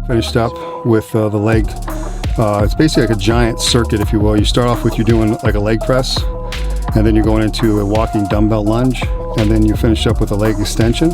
Finished up with the leg. It's basically like a giant circuit, if you will. You start off with you doing like a leg press, and then you're going into a walking dumbbell lunge, and then you finish up with a leg extension.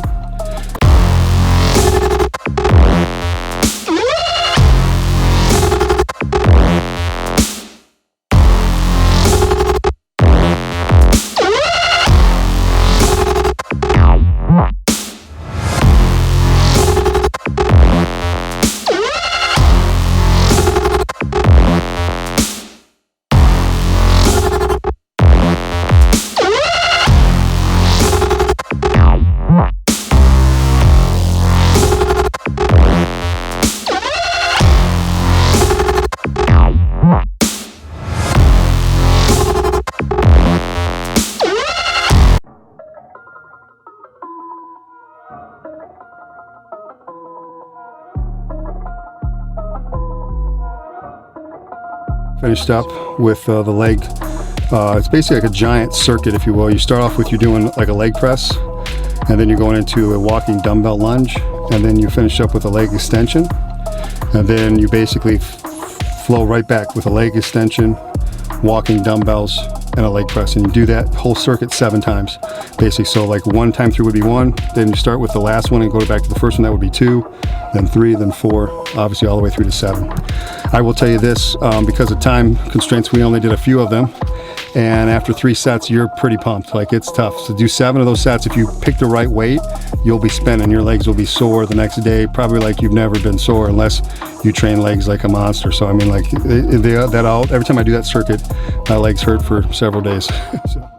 Finished up with the leg. It's basically like a giant circuit, if you will. You start off with you doing like a leg press, and then you're going into a walking dumbbell lunge, and then you finish up with a leg extension, and then you basically flow right back with a leg extension, walking dumbbells, and a leg press, and you do that whole circuit 7 times basically. So like 1 time through would be 1, then you start with the last one and go back to the first one, that would be 2, then 3, then 4, obviously all the way through to 7. I will tell you this, because of time constraints, we only did a few of them, and after 3 sets you're pretty pumped. Like, it's tough to do 7 of those sets. If you pick the right weight, you'll be spinning. Your legs will be sore the next day, probably like you've never been sore, unless you train legs like a monster. So I mean, like, every time I do that circuit, my legs hurt for several days. So.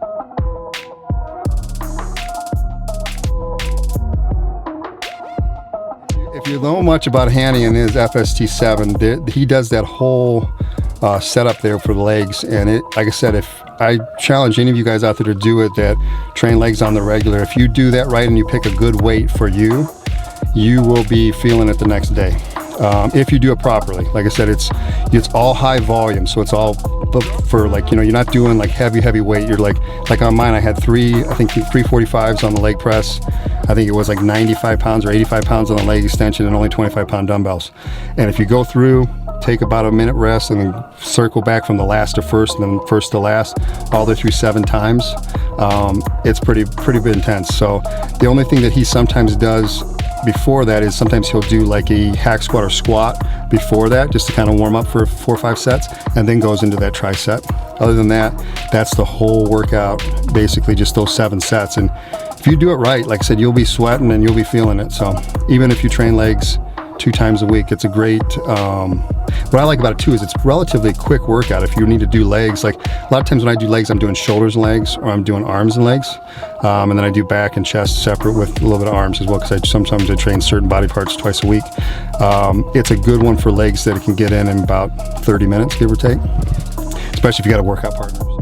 If you know much about Hanny and his FST7, he does that whole setup there for the legs. And it, like I said, if I challenge any of you guys out there to do it that train legs on the regular, if you do that right and you pick a good weight for you, you will be feeling it the next day. If you do it properly. Like I said, it's all high volume, so it's all for, like, you know, you're not doing like heavy weight. You're like on mine, I had 345s on the leg press. I think it was like 95 pounds or 85 pounds on the leg extension, and only 25-pound dumbbells. And if you go through, take about a minute rest, and then circle back from the last to first, and then first to last, all the way through 7 times, it's pretty intense. So the only thing that he sometimes does before that is sometimes he'll do like a hack squat or squat before that, just to kind of warm up for 4 or 5 sets, and then goes into that tricep. Other than that, that's the whole workout, basically just those 7 sets. And if you do it right, like I said, you'll be sweating and you'll be feeling it. So even if you train legs 2 times a week, it's a great, what I like about it too is it's relatively quick workout. If you need to do legs, like a lot of times when I do legs, I'm doing shoulders and legs, or I'm doing arms and legs, and then I do back and chest separate with a little bit of arms as well, because sometimes I train certain body parts twice a week. It's a good one for legs that it can get in about 30 minutes, give or take, especially if you got a workout partner.